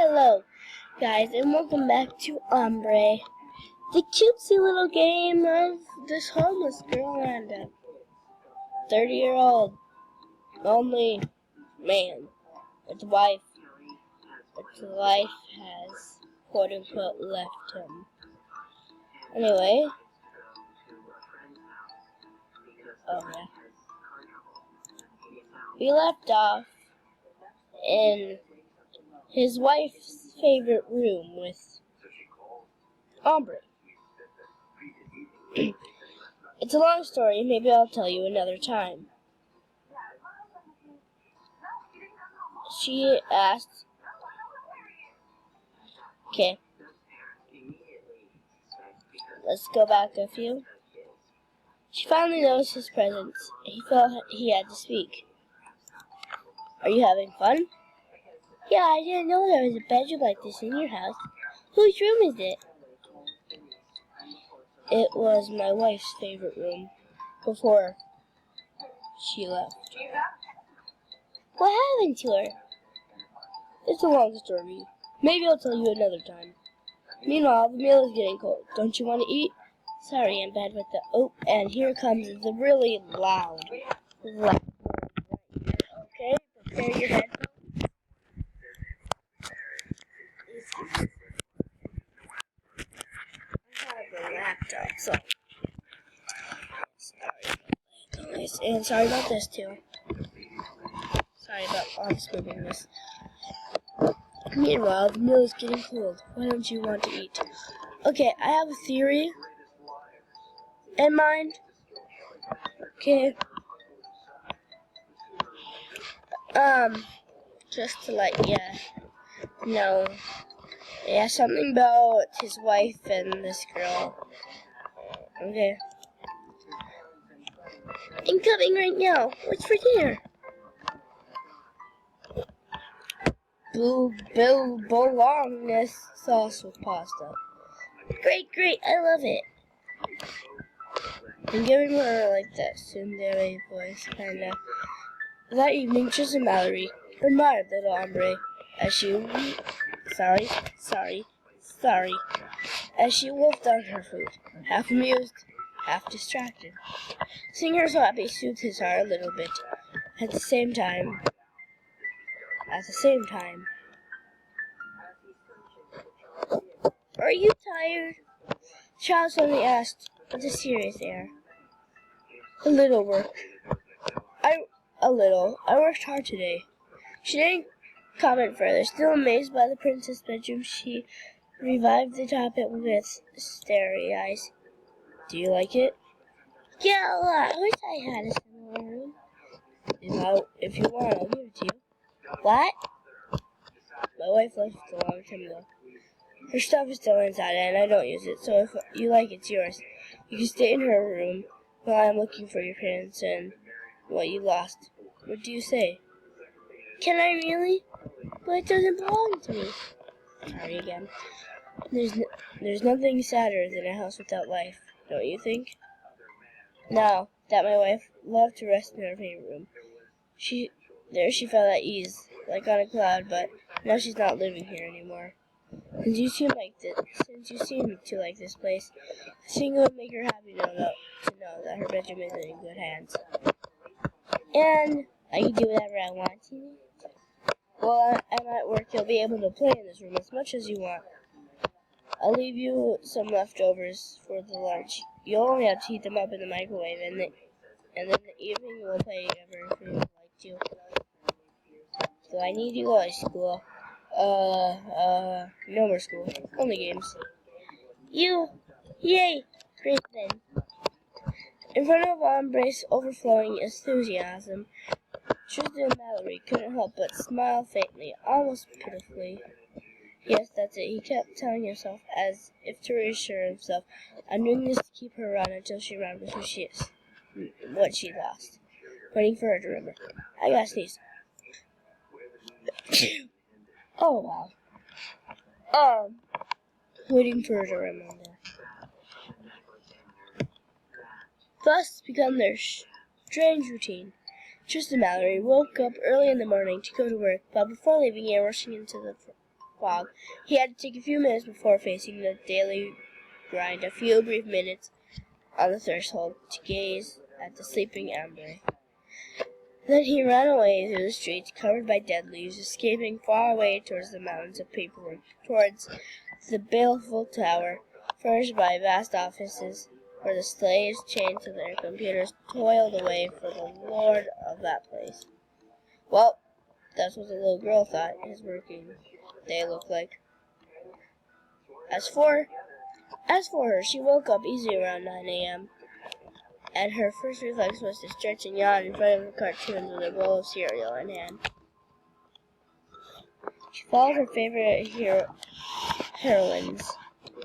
Hello, guys, and welcome back to Ambre, the cutesy little game of this homeless girl and a 30-year-old lonely man with a wife. But the life has, quote-unquote, left him. Anyway, we left off in his wife's favorite room with Ambre. It's a long story, maybe I'll tell you another time. She asked, okay, let's go back a few. She finally noticed his presence. He felt he had to speak. Are you having fun? Yeah, I didn't know there was a bedroom like this in your house. Whose room is it? It was my wife's favorite room before she left. What happened to her? It's a long story. Maybe I'll tell you another time. Meanwhile, the meal is getting cold. Don't you want to eat? Sorry, I'm bad with the... Oh, and here comes the really loud right here. Okay, prepare your headphones. I have a laptop, so... And sorry about this, too. Sorry about all moving this. Meanwhile, the meal is getting cold. Why don't you want to eat? Okay, I have a theory in mind. Okay. Just to let you know. Yeah, something about his wife and this girl. Okay. Incoming right now. What's for dinner? Bologna sauce with pasta. Great, I love it. I'm giving her like that tsundere voice, kinda. That evening, Tris and Mallory admired little Ambre as she as she wolfed on her food, half amused, half distracted. Seeing her so happy soothed his heart a little bit. At the same time, are you tired? The child suddenly asked with a serious air. A little. I worked hard today. She didn't comment further. Still amazed by the princess' bedroom, she revived the topic with starry eyes. Do you like it? Yeah, a lot. I wish I had a similar room. If you want, I'll give it to you. What? My wife left it a long time ago. Her stuff is still inside and I don't use it, so if you like it's yours. You can stay in her room while I'm looking for your parents and what you lost. What do you say? Can I really? But it doesn't belong to me. Sorry again. There's nothing sadder than a house without life, don't you think? Now that my wife loved to rest in her favorite room, she felt at ease, like on a cloud, but now she's not living here anymore. Since you seem to like this place, I think it would make her happy to know that her bedroom is in good hands. And I can do whatever I want to. While I'm at work, you'll be able to play in this room as much as you want. I'll leave you some leftovers for the lunch. You'll only have to heat them up in the microwave, and then in the evening we'll play together if you'd like to. Do I need to go to school? No more school. Only games. Yay! Great then. In front of Ambre's overflowing enthusiasm, Tristan and Mallory couldn't help but smile faintly, almost pitifully. Yes, that's it, he kept telling himself, as if to reassure himself. I'm doing this to keep her around until she remembers who she is, what she lost. Waiting for her to remember. I gotta sneeze. Oh, wow. Waiting for her to remember. Thus began their strange routine. Tristan and Mallory woke up early in the morning to go to work, but before leaving, rushing into the fog, he had to take a few minutes before facing the daily grind, a few brief minutes on the threshold to gaze at the sleeping Ambre. Then he ran away through the streets covered by dead leaves, escaping far away towards the mountains of paperwork, towards the baleful tower, furnished by vast offices, where the slaves, chained to their computers, toiled away for the lord of that place. Well, that's what the little girl thought his working day looked like. As for her, she woke up easy around 9 a.m., and her first reflex was to stretch and yawn in front of the cartoons with a bowl of cereal in hand. She followed her favorite heroines.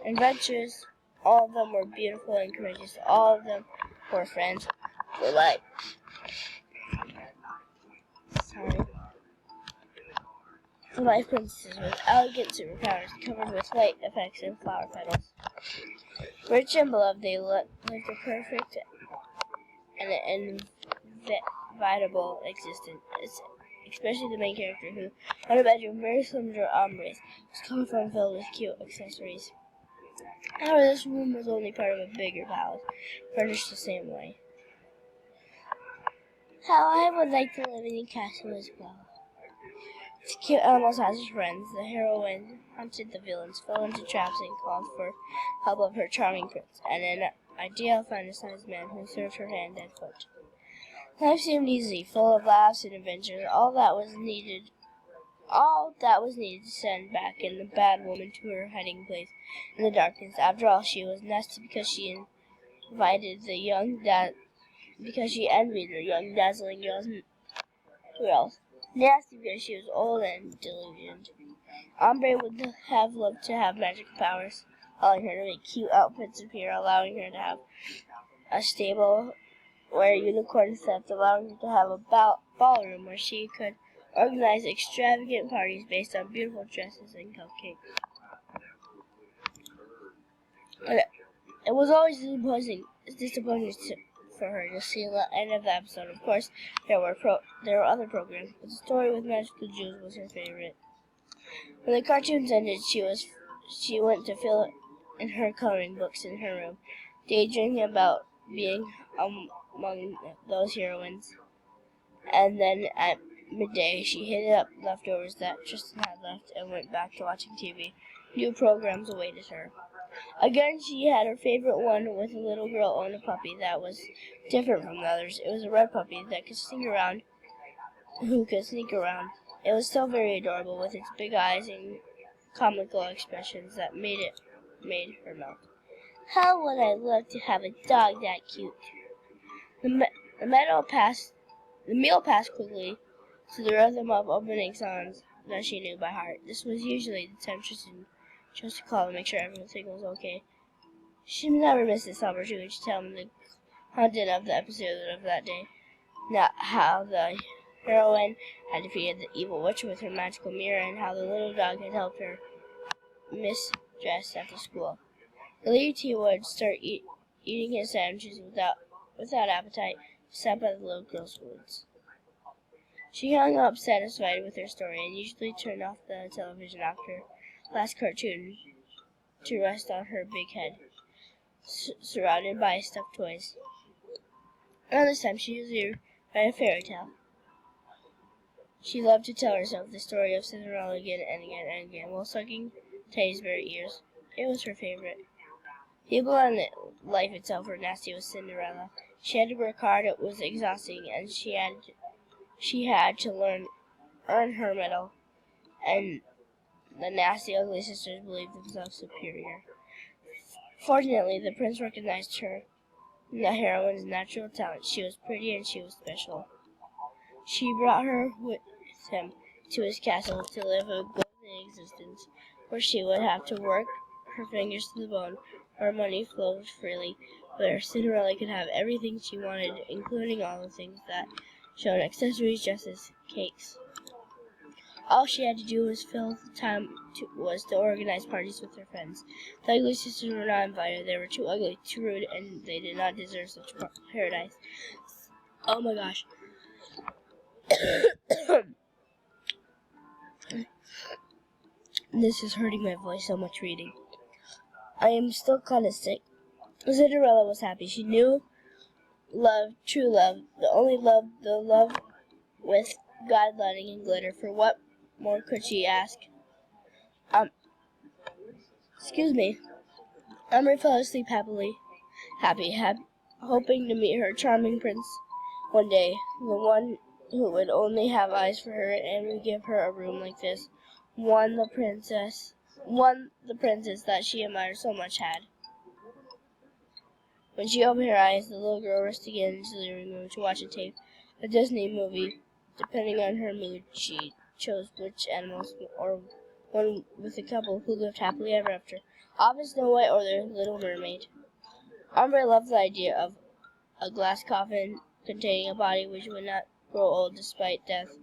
Adventures, all of them were beautiful and courageous. All of them were friends for life. For life princesses with elegant superpowers covered with light effects and flower petals. Rich and beloved, they lived a perfect and inevitable existence, especially the main character, who had a bedroom very similar to Ambre's, was colorful and filled with cute accessories. However, this room was only part of a bigger palace, furnished the same way. How I would like to live in a castle as well. The cute animals as his friends, the heroine hunted the villains, fell into traps, and called for help of her charming prince, and an ideal fantasized man who served her hand and foot. Life seemed easy, full of laughs and adventures. All that was needed to send back in the bad woman to her hiding place in the darkness. After all, she was nasty because she envied the young dazzling girls. Nasty because she was old and delusioned. Ambre would have loved to have magical powers, allowing her to make cute outfits appear, allowing her to have a stable where unicorns slept, allowing her to have a ballroom where she could organize extravagant parties based on beautiful dresses and cupcakes. It was always disappointing for her to see the end of the episode. Of course, there were other programs, but the story with magical jewels was her favorite. When the cartoons ended, she went to fill in her coloring books in her room, daydreaming about being among those heroines. And then at midday, she hid up leftovers that Tristan had left and went back to watching TV. New programs awaited her. Again, she had her favorite one with a little girl owned a puppy that was different from the others. It was a red puppy that could sneak around. It was still very adorable, with its big eyes and comical expressions that made her melt. How would I love to have a dog that cute? The meal passed quickly to the rhythm of opening songs that she knew by heart. This was usually the time Tristan chose to call to make sure everything was okay. She never missed this opportunity to tell him the content of the episode of that day. Now, how the heroine had defeated the evil witch with her magical mirror, and how the little dog had helped her mistress after school. The lead tea would start eating his sandwiches without appetite, sat by the little girl's woods. She hung up satisfied with her story, and usually turned off the television after last cartoon to rest on her big head, surrounded by stuffed toys. Around this time, she usually read a fairy tale. She loved to tell herself the story of Cinderella again and again and again, while sucking Teddy's very ears. It was her favorite. People and life itself were nasty with Cinderella. She had to work hard, it was exhausting, and she had to earn her medal, and the nasty, ugly sisters believed themselves superior. Fortunately, the prince recognized her, the heroine's natural talent. She was pretty and she was special. He brought her with him to his castle to live a golden existence, where she would have to work her fingers to the bone, where money flowed freely, where Cinderella could have everything she wanted, including all the things that showed accessories, dresses, cakes. All she had to do was to organize parties with her friends. The ugly sisters were not invited. They were too ugly, too rude, and they did not deserve such paradise. Oh my gosh. This is hurting my voice so much reading. I am still kind of sick. Cinderella was happy. She knew love, true love, the only love, the love with God, lighting, and glitter. For what more could she ask? Excuse me. Ambre fell asleep happy, hoping to meet her charming prince one day, the one who would only have eyes for her and would give her a room like this, one the princess that she admired so much had. When she opened her eyes, the little girl rushed again into the living room to watch a Disney movie. Depending on her mood, she chose which animals or one with a couple who lived happily ever after, often Snow White or the Little Mermaid. Ambre loved the idea of a glass coffin containing a body which would not grow old despite death,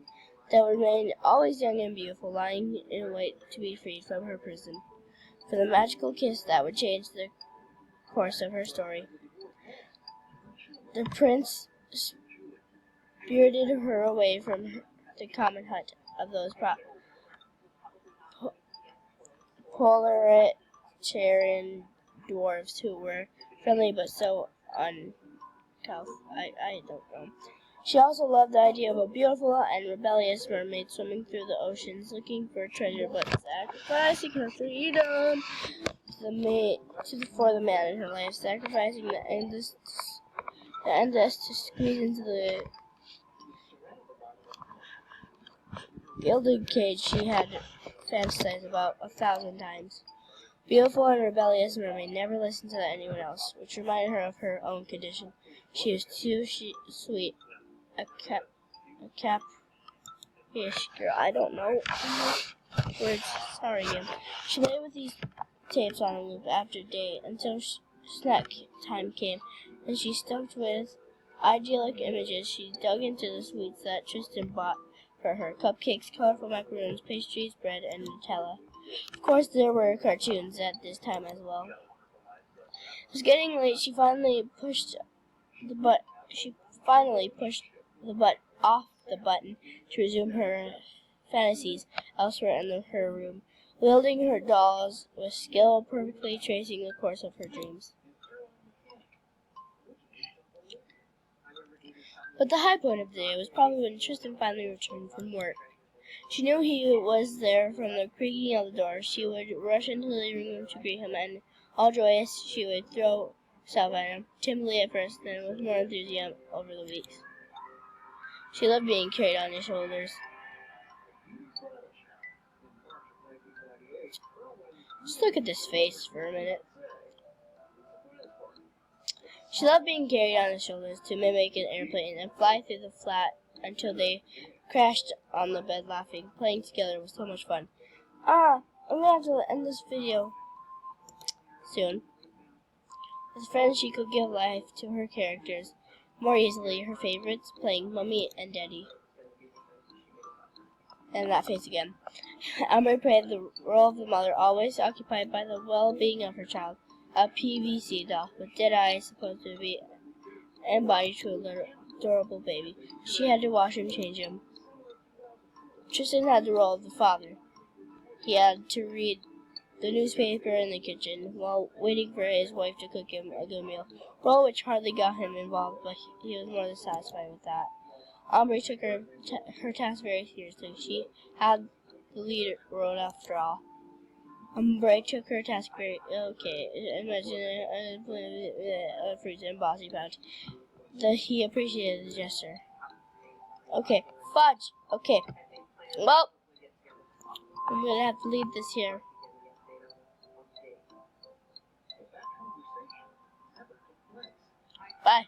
that would remain always young and beautiful, lying in wait to be freed from her prison, for the magical kiss that would change the course of her story. The prince spirited her away from the common hut of those proletarian dwarves who were friendly but so uncouth. I don't know. She also loved the idea of a beautiful and rebellious mermaid swimming through the oceans looking for treasure but sacrificing her freedom for the man in her life, sacrificing the endless to squeeze into the gilded cage she had fantasized about 1,000 times. Beautiful and rebellious mermaid never listened to anyone else, which reminded her of her own condition. She was too sweet, a caprish girl. I don't know words. Sorry again. She lay with these tapes on a loop after day until snack time came, and she stuffed with idyllic images. She dug into the sweets that Tristan bought for her: cupcakes, colorful macaroons, pastries, bread, and Nutella. Of course, there were cartoons at this time as well. It was getting late. She finally pushed the off the button to resume her fantasies elsewhere in her room, wielding her dolls with skill, perfectly tracing the course of her dreams. But the high point of the day was probably when Tristan finally returned from work. She knew he was there from the creaking of the door. She would rush into the living room to greet him, and all joyous, she would throw herself at him, timidly at first, then with more enthusiasm over the weeks. She loved being carried on his shoulders. Just look at this face for a minute. She loved being carried on his shoulders to mimic an airplane and fly through the flat until they crashed on the bed laughing. Playing together was so much fun. I'm gonna have to end this video soon. As friends, she could give life to her characters more easily, her favorites playing Mummy and Daddy. And that face again. Ambre played the role of the mother, always occupied by the well-being of her child. A PVC doll with dead eyes, supposed to be embodied to a adorable baby. She had to wash him, change him. Tristan had the role of the father. He had to read the newspaper in the kitchen while waiting for his wife to cook him a good meal, a role which hardly got him involved, but he was more than satisfied with that. Ambre took her task very seriously. She had the lead role after all. Ambre took her task very imagine a fruit and bossy pouch. He appreciated the gesture. Okay, fudge. Okay, well, I'm gonna have to leave this here. Bye.